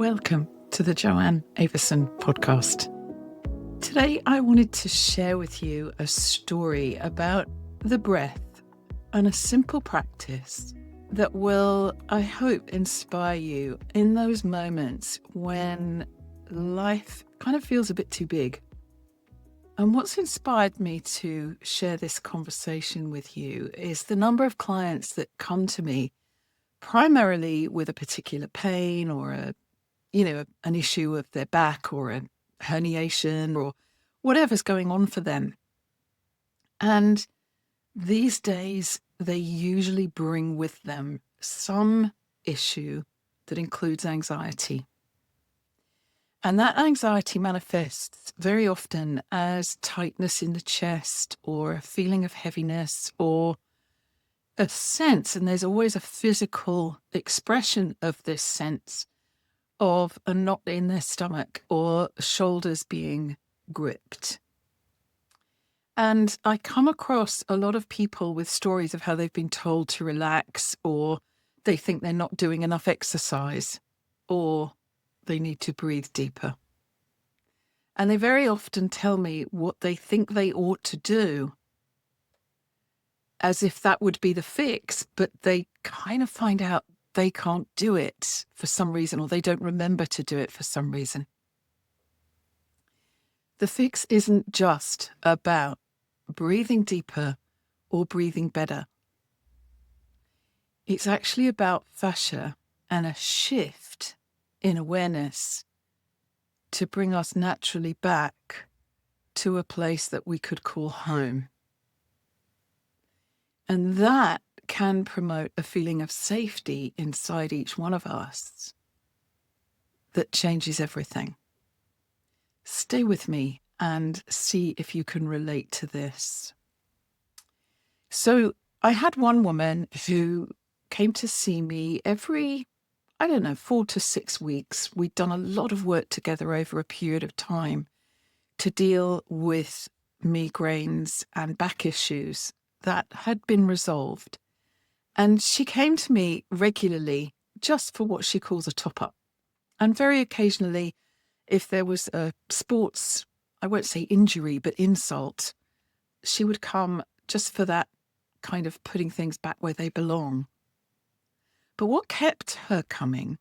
Welcome to the Joanne Avison podcast. Today I wanted to share with you a story about the breath and a simple practice that will, I hope, inspire you in those moments when life kind of feels a bit too big. And what's inspired me to share this conversation with you is the number of clients that come to me primarily with a particular pain or an issue of their back or a herniation or whatever's going on for them. And these days, they usually bring with them some issue that includes anxiety. And that anxiety manifests very often as tightness in the chest or a feeling of heaviness or a sense, and there's always a physical expression of this sense of a knot in their stomach or shoulders being gripped. And I come across a lot of people with stories of how they've been told to relax, or they think they're not doing enough exercise, or they need to breathe deeper. And they very often tell me what they think they ought to do, as if that would be the fix, but they kind of find out they can't do it for some reason, or they don't remember to do it for some reason. The fix isn't just about breathing deeper or breathing better. It's actually about fascia and a shift in awareness to bring us naturally back to a place that we could call home. And that can promote a feeling of safety inside each one of us that changes everything. Stay with me and see if you can relate to this. So I had one woman who came to see me every, 4 to 6 weeks. We'd done a lot of work together over a period of time to deal with migraines and back issues that had been resolved. And she came to me regularly just for what she calls a top-up. And very occasionally, if there was a sports, I won't say injury, but insult, she would come just for that kind of putting things back where they belong. But what kept her coming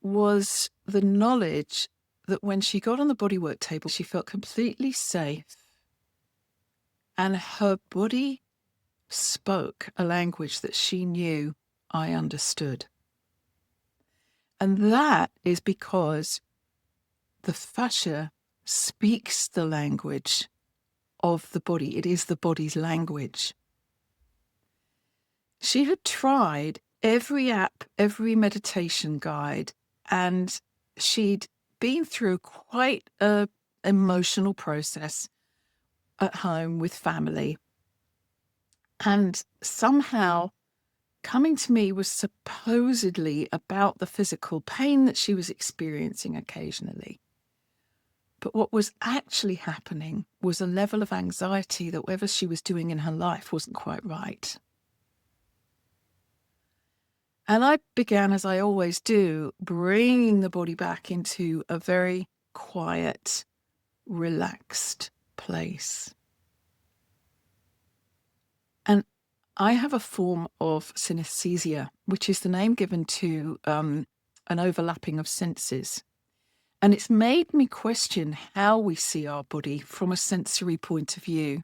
was the knowledge that when she got on the bodywork table, she felt completely safe. And her body spoke a language that she knew I understood. And that is because the fascia speaks the language of the body. It is the body's language. She had tried every app, every meditation guide, and she'd been through quite an emotional process at home with family. And somehow coming to me was supposedly about the physical pain that she was experiencing occasionally. But what was actually happening was a level of anxiety that whatever she was doing in her life wasn't quite right. And I began, as I always do, bringing the body back into a very quiet, relaxed place. And I have a form of synesthesia, which is the name given to an overlapping of senses. And it's made me question how we see our body from a sensory point of view.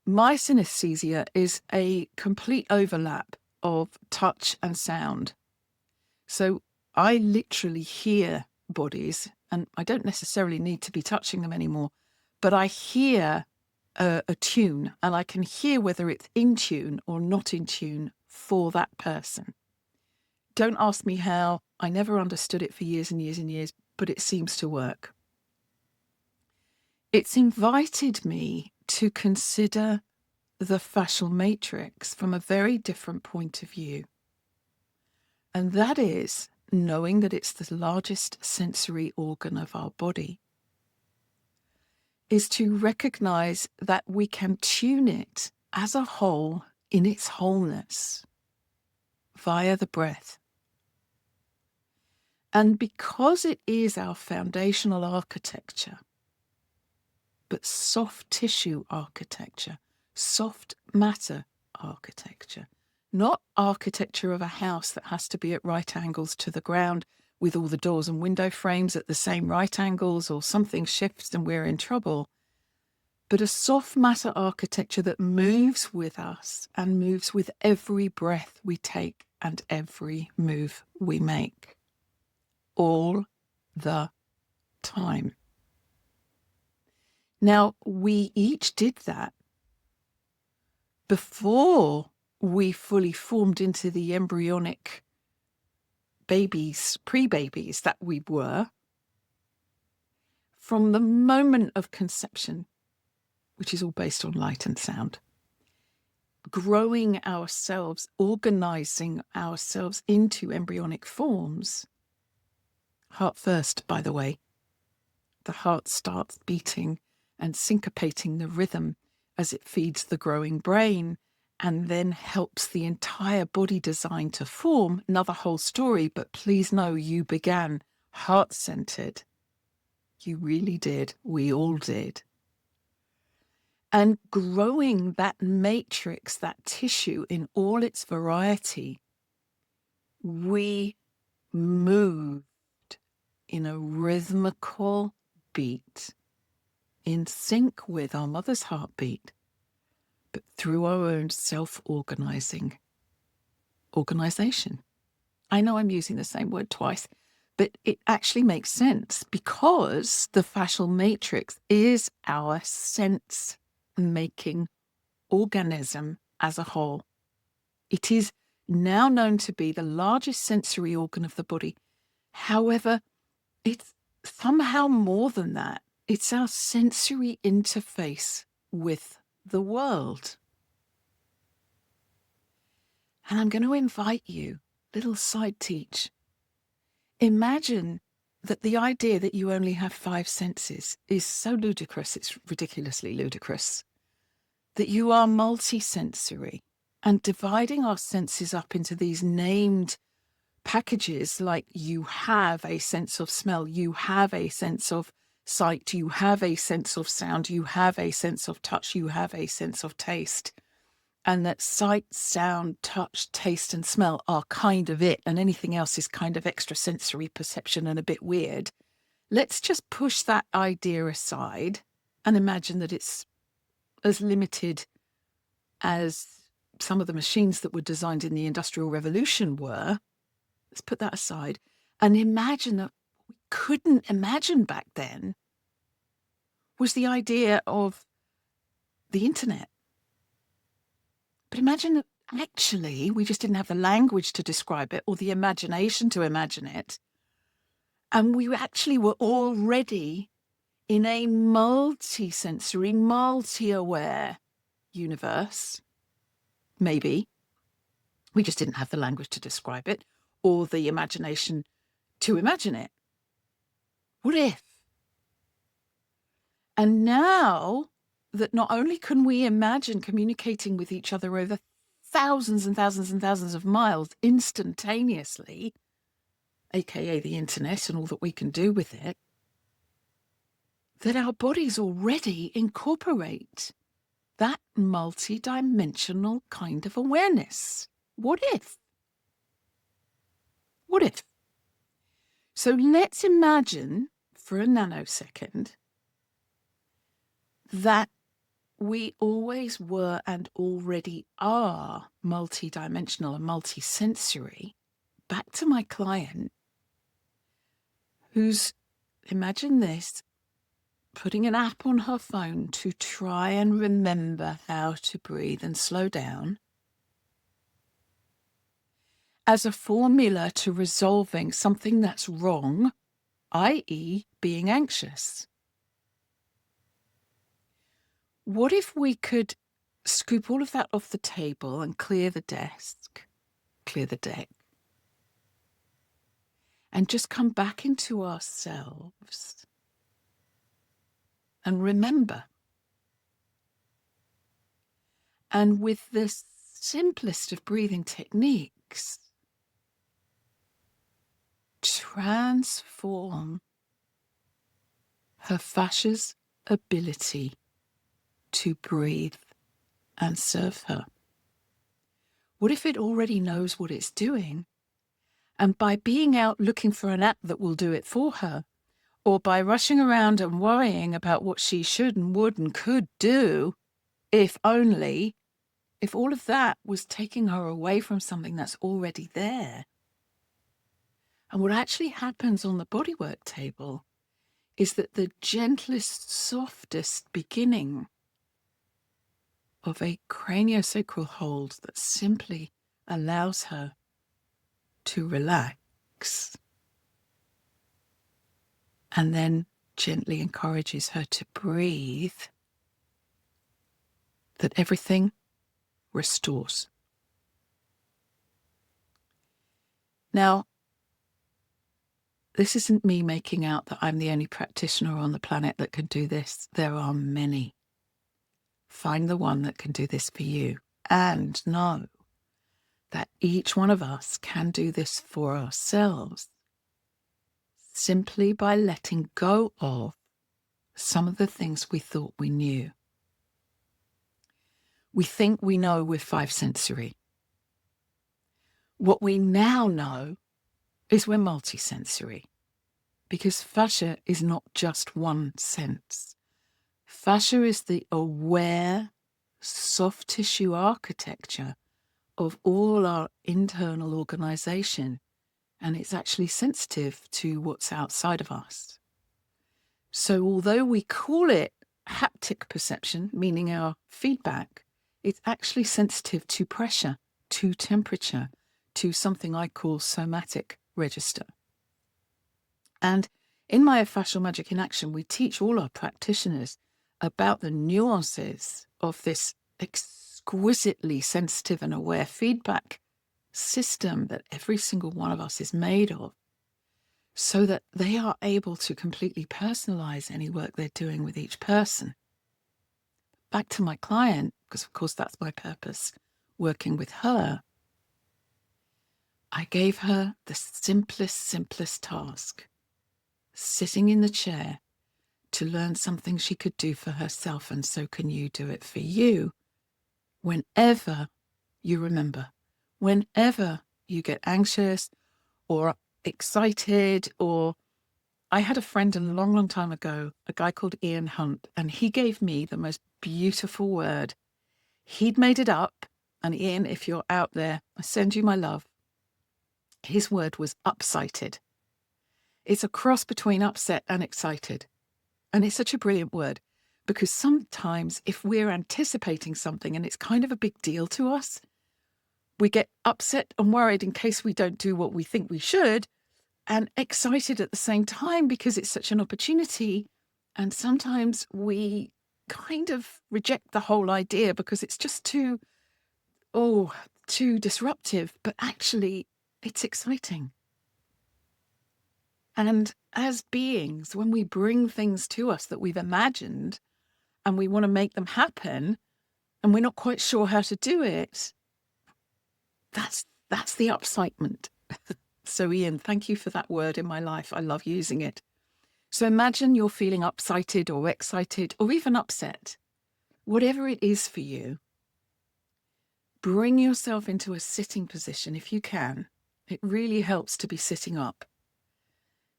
My synesthesia is a complete overlap of touch and sound. So I literally hear bodies, and I don't necessarily need to be touching them anymore, but I hear a tune, and I can hear whether it's in tune or not in tune for that person. Don't ask me how. I never understood it for years and years and years, but it seems to work. It's invited me to consider the fascial matrix from a very different point of view. And that is knowing that it's the largest sensory organ of our body, is to recognize that we can tune it as a whole in its wholeness via the breath. And because it is our foundational architecture, but soft tissue architecture, soft matter architecture, not architecture of a house that has to be at right angles to the ground with all the doors and window frames at the same right angles, or something shifts and we're in trouble, but a soft matter architecture that moves with us and moves with every breath we take and every move we make, all the time. Now, we each did that before we fully formed into the embryonic babies, pre-babies that we were. From the moment of conception, which is all based on light and sound, growing ourselves, organizing ourselves into embryonic forms. Heart first, by the way. The heart starts beating and syncopating the rhythm as it feeds the growing brain, and then helps the entire body design to form. Another whole story, but please know you began heart-centered. You really did. We all did. And growing that matrix, that tissue in all its variety, we moved in a rhythmical beat, in sync with our mother's heartbeat, but through our own self-organization. I know I'm using the same word twice, but it actually makes sense because the fascial matrix is our sense-making organism as a whole. It is now known to be the largest sensory organ of the body. However, it's somehow more than that. It's our sensory interface with the world. And I'm going to invite you, little side teach. Imagine that the idea that you only have 5 senses is so ludicrous, it's ridiculously ludicrous, that you are multisensory, and dividing our senses up into these named packages, like you have a sense of smell, you have a sense of sight, you have a sense of sound, you have a sense of touch, you have a sense of taste. And that sight, sound, touch, taste, and smell are kind of it, and anything else is kind of extrasensory perception and a bit weird. Let's just push that idea aside and imagine that it's as limited as some of the machines that were designed in the Industrial Revolution were. Let's put that aside and imagine that what we couldn't imagine back then was the idea of the internet. But imagine that actually we just didn't have the language to describe it or the imagination to imagine it. And we actually were already in a multi-sensory, multi-aware universe. Maybe. We just didn't have the language to describe it or the imagination to imagine it. What if? And now that not only can we imagine communicating with each other over thousands and thousands and thousands of miles instantaneously, aka the internet and all that we can do with it, that our bodies already incorporate that multi-dimensional kind of awareness. What if? What if? So let's imagine for a nanosecond that we always were and already are multidimensional and multisensory. Back to my client who's, imagine this, putting an app on her phone to try and remember how to breathe and slow down as a formula to resolving something that's wrong, i.e. being anxious. What if we could scoop all of that off the table and clear the desk, clear the deck, and just come back into ourselves and remember? And with the simplest of breathing techniques, transform her fascia's ability to breathe and serve her? What if it already knows what it's doing? And by being out looking for an app that will do it for her, or by rushing around and worrying about what she should and would and could do, if only, if all of that was taking her away from something that's already there. And what actually happens on the bodywork table is that the gentlest, softest beginning of a craniosacral hold that simply allows her to relax and then gently encourages her to breathe, that everything restores. Now, this isn't me making out that I'm the only practitioner on the planet that can do this. There are many. Find the one that can do this for you, and know that each one of us can do this for ourselves simply by letting go of some of the things we thought we knew. We think we know we're 5 sensory. What we now know is we're multisensory, because fascia is not just one sense. Fascia is the aware, soft tissue architecture of all our internal organization, and it's actually sensitive to what's outside of us. So although we call it haptic perception, meaning our feedback, it's actually sensitive to pressure, to temperature, to something I call somatic register. And in my Fascial Magic in Action, we teach all our practitioners about the nuances of this exquisitely sensitive and aware feedback system that every single one of us is made of, so that they are able to completely personalize any work they're doing with each person. Back to my client, because of course that's my purpose, working with her, I gave her the simplest task, sitting in the chair to learn something she could do for herself, and so can you do it for you whenever you remember, whenever you get anxious or excited. Or I had a friend a long time ago, a guy called Ian Hunt, and he gave me the most beautiful word. He'd made it up, and Ian, if you're out there, I send you my love. His word was upsighted. It's a cross between upset and excited. And it's such a brilliant word, because sometimes if we're anticipating something and it's kind of a big deal to us, we get upset and worried in case we don't do what we think we should, and excited at the same time because it's such an opportunity. And sometimes we kind of reject the whole idea because it's just too disruptive, but actually it's exciting. And as beings, when we bring things to us that we've imagined and we want to make them happen and we're not quite sure how to do it, that's the upsightement. So Ian, thank you for that word in my life. I love using it. So imagine you're feeling upsighted or excited or even upset. Whatever it is for you, bring yourself into a sitting position if you can. It really helps to be sitting up.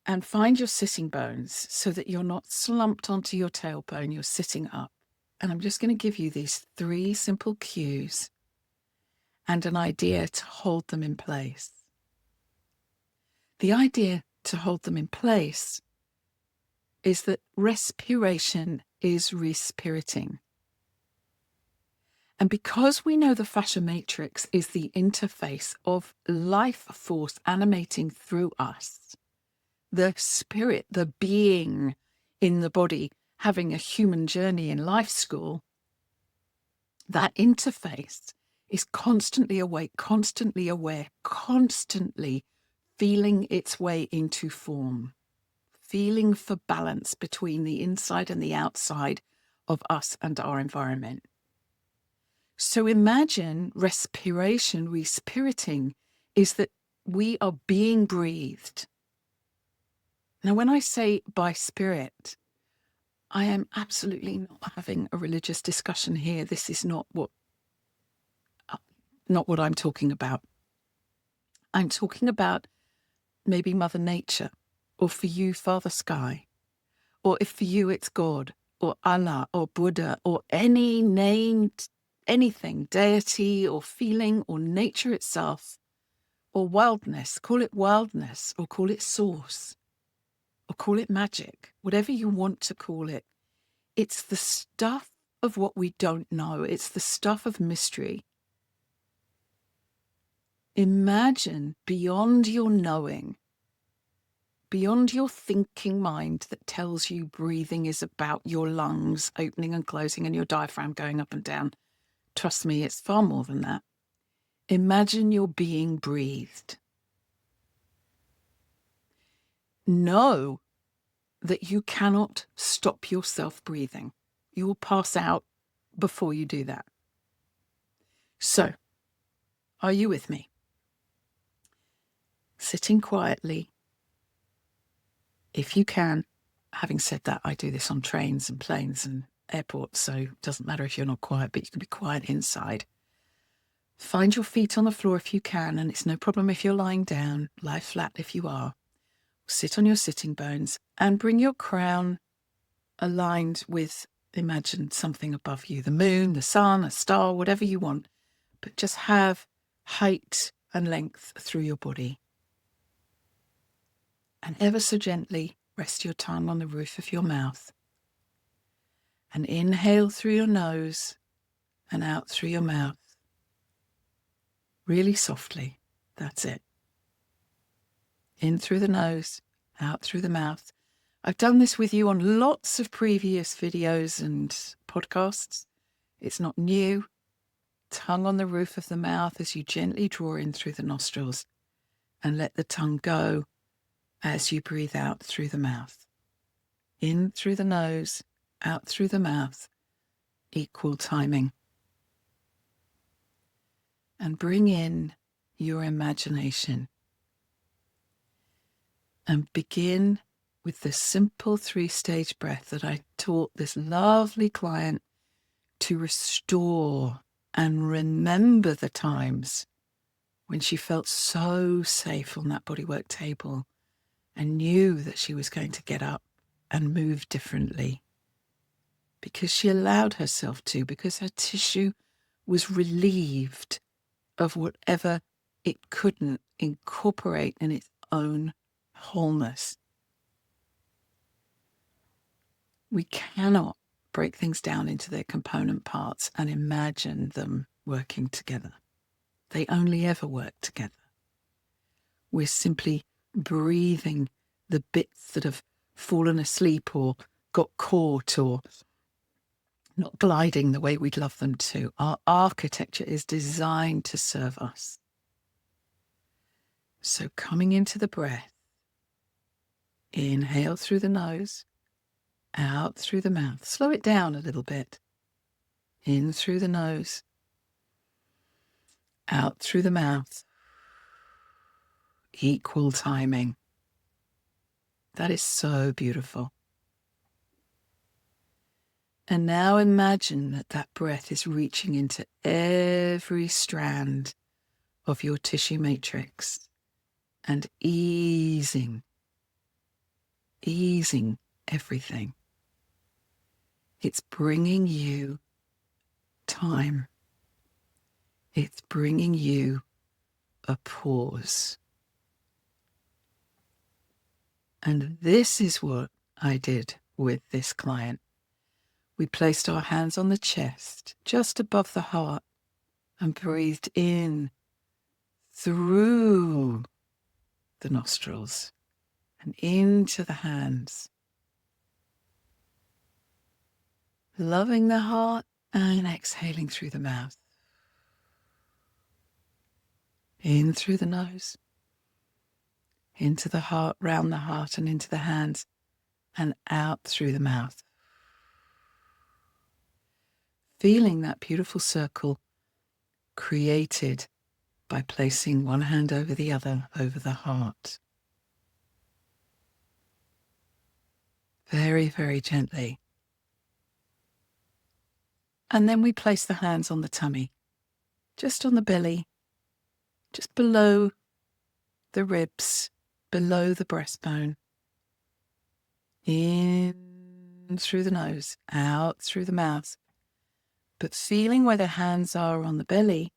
And find your sitting bones so that you're not slumped onto your tailbone, you're sitting up. And I'm just going to give you these 3 simple cues and an idea to hold them in place. The idea to hold them in place is that respiration is respirating. And because we know the fascia matrix is the interface of life force animating through us, the spirit, the being in the body, having a human journey in life school, that interface is constantly awake, constantly aware, constantly feeling its way into form, feeling for balance between the inside and the outside of us and our environment. So imagine respiration, respirating, is that we are being breathed. Now, when I say by spirit, I am absolutely not having a religious discussion here. This is not what I'm talking about. I'm talking about maybe Mother Nature, or for you, Father Sky, or if for you it's God, or Allah, or Buddha, or any named anything, deity, or feeling, or nature itself, or wildness. Call it wildness, or call it source, or call it magic, whatever you want to call it. It's the stuff of what we don't know. It's the stuff of mystery. Imagine beyond your knowing, beyond your thinking mind that tells you breathing is about your lungs opening and closing and your diaphragm going up and down. Trust me, it's far more than that. Imagine you're being breathed. Know that you cannot stop yourself breathing. You will pass out before you do that. So, are you with me? Sitting quietly, if you can. Having said that, I do this on trains and planes and airports, so it doesn't matter if you're not quiet, but you can be quiet inside. Find your feet on the floor if you can, and it's no problem if you're lying down. Lie flat if you are. Sit on your sitting bones and bring your crown aligned with, imagine something above you, the moon, the sun, a star, whatever you want, but just have height and length through your body. And ever so gently rest your tongue on the roof of your mouth. And inhale through your nose and out through your mouth. Really softly. That's it. In through the nose, out through the mouth. I've done this with you on lots of previous videos and podcasts. It's not new. Tongue on the roof of the mouth as you gently draw in through the nostrils and let the tongue go as you breathe out through the mouth. In through the nose, out through the mouth, equal timing. And bring in your imagination. And begin with the simple 3-stage breath that I taught this lovely client to restore and remember the times when she felt so safe on that bodywork table and knew that she was going to get up and move differently because she allowed herself to, because her tissue was relieved of whatever it couldn't incorporate in its own wholeness. We cannot break things down into their component parts and imagine them working together. They only ever work together. We're simply breathing the bits that have fallen asleep or got caught or not gliding the way we'd love them to. Our architecture is designed to serve us. So coming into the breath, inhale through the nose, out through the mouth. Slow it down a little bit. In through the nose, out through the mouth. Equal timing. That is so beautiful. And now imagine that that breath is reaching into every strand of your tissue matrix and easing everything. It's bringing you time. It's bringing you a pause. And this is what I did with this client. We placed our hands on the chest, just above the heart, and breathed in through the nostrils and into the hands. Loving the heart and exhaling through the mouth. In through the nose, into the heart, round the heart and into the hands, and out through the mouth. Feeling that beautiful circle created by placing one hand over the other over the heart. very, very gently. And then we place the hands on the tummy, just on the belly, just below the ribs, below the breastbone. In through the nose, out through the mouth. But feeling where the hands are on the belly,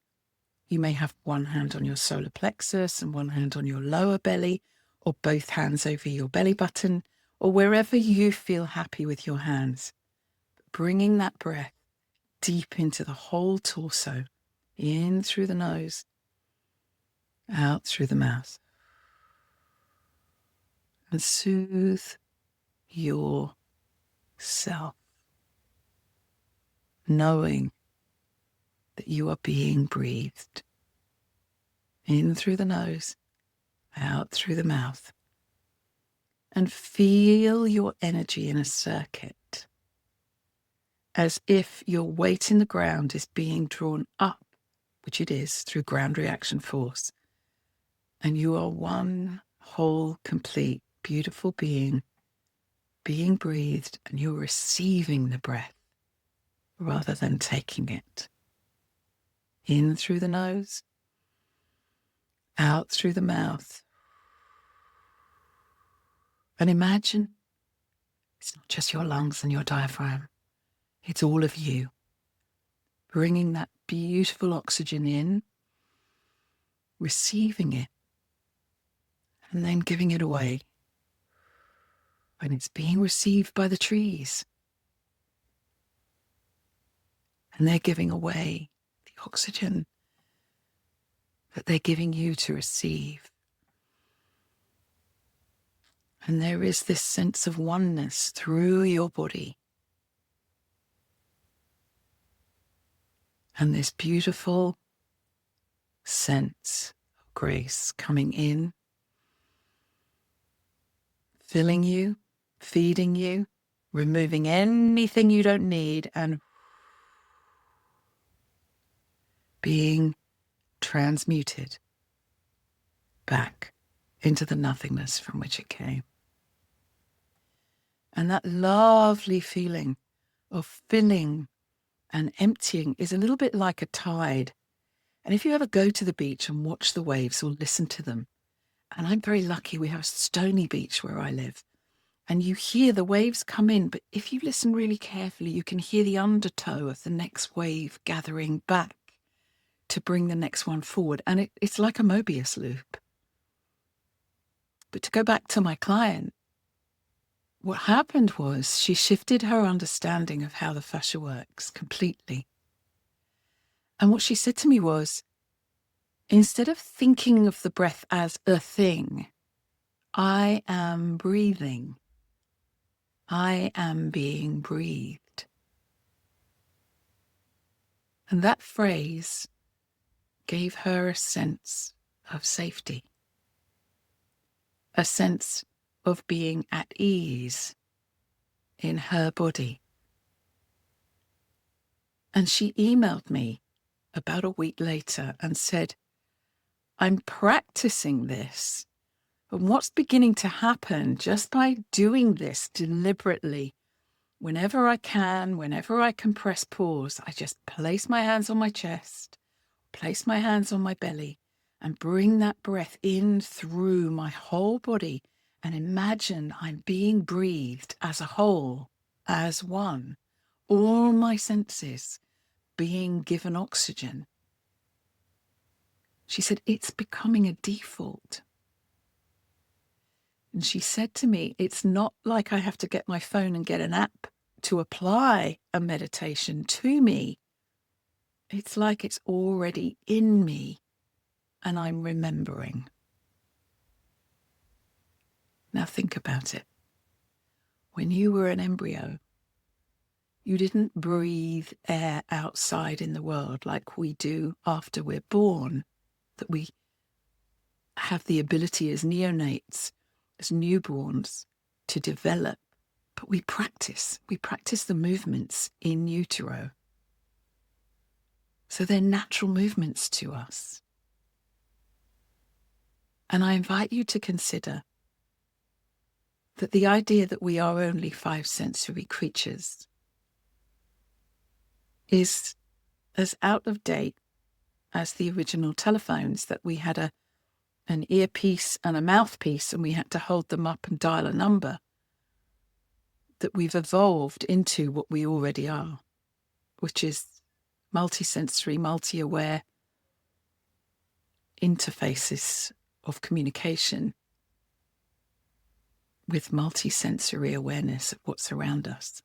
you may have one hand on your solar plexus and one hand on your lower belly, or both hands over your belly button, or wherever you feel happy with your hands. Bringing that breath deep into the whole torso, in through the nose, out through the mouth. And soothe yourself, knowing that you are being breathed in through the nose, out through the mouth. And feel your energy in a circuit, as if your weight in the ground is being drawn up, which it is, through ground reaction force. And you are one whole, complete, beautiful being breathed, and you're receiving the breath rather than taking it. In through the nose, out through the mouth. And imagine it's not just your lungs and your diaphragm, it's all of you. Bringing that beautiful oxygen in, receiving it, and then giving it away. And it's being received by the trees. And they're giving away the oxygen that they're giving you to receive. And there is this sense of oneness through your body. And this beautiful sense of grace coming in, filling you, feeding you, removing anything you don't need, and being transmuted back into the nothingness from which it came. And that lovely feeling of filling and emptying is a little bit like a tide. And if you ever go to the beach and watch the waves or listen to them, and I'm very lucky, we have a stony beach where I live, and you hear the waves come in, but if you listen really carefully, you can hear the undertow of the next wave gathering back to bring the next one forward. And it's like a Mobius loop. But to go back to my client, what happened was she shifted her understanding of how the fascia works completely. And what she said to me was, instead of thinking of the breath as a thing, I am breathing. I am being breathed. And that phrase gave her a sense of safety, a sense of being at ease in her body. And she emailed me about a week later and said, I'm practicing this. And what's beginning to happen just by doing this deliberately, whenever I can press pause, I just place my hands on my chest, place my hands on my belly, and bring that breath in through my whole body, and imagine I'm being breathed as a whole, as one, all my senses being given oxygen. She said, it's becoming a default. And she said to me, it's not like I have to get my phone and get an app to apply a meditation to me. It's like it's already in me and I'm remembering. Now think about it. When you were an embryo, you didn't breathe air outside in the world like we do after we're born, that we have the ability as neonates, as newborns, to develop. But we practice the movements in utero. So they're natural movements to us. And I invite you to consider that the idea that we are only 5 sensory creatures is as out of date as the original telephones, that we had an earpiece and a mouthpiece and we had to hold them up and dial a number, that we've evolved into what we already are, which is multisensory, multi-aware interfaces of communication with multisensory awareness of what's around us.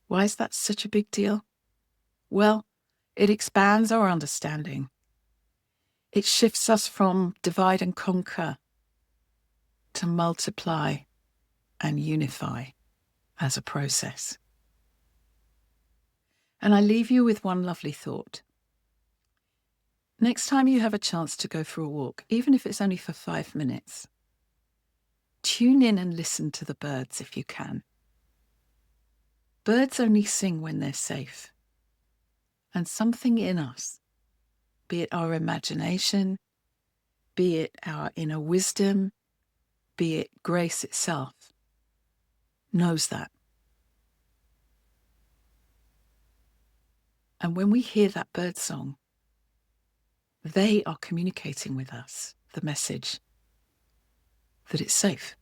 Why is that such a big deal? Well, it expands our understanding. It shifts us from divide and conquer to multiply and unify as a process. And I leave you with one lovely thought. Next time you have a chance to go for a walk, even if it's only for 5 minutes, tune in and listen to the birds if you can. Birds only sing when they're safe. And something in us, be it our imagination, be it our inner wisdom, be it grace itself, knows that. And when we hear that bird song, they are communicating with us the message that it's safe.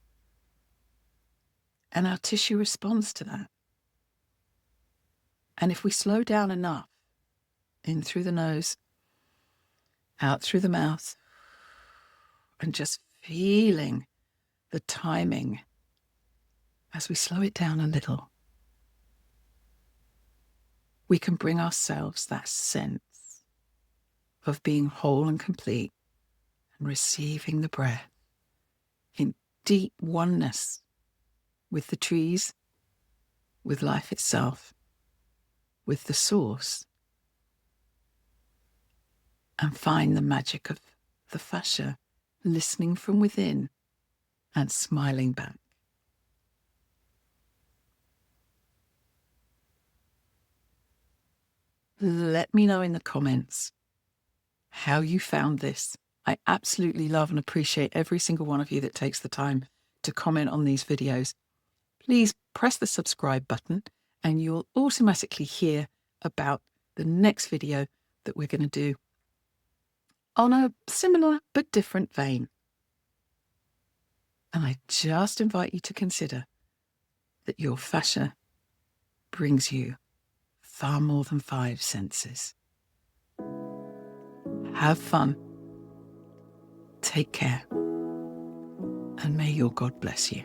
And our tissue responds to that. And if we slow down enough, in through the nose, out through the mouth, and just feeling the timing as we slow it down a little, we can bring ourselves that sense of being whole and complete and receiving the breath in deep oneness with the trees, with life itself, with the source, and find the magic of the fascia listening from within and smiling back. Let me know in the comments how you found this. I absolutely love and appreciate every single one of you that takes the time to comment on these videos. Please press the subscribe button and you'll automatically hear about the next video that we're going to do on a similar but different vein. And I just invite you to consider that your fascia brings you far more than 5 senses. Have fun, take care, and may your God bless you.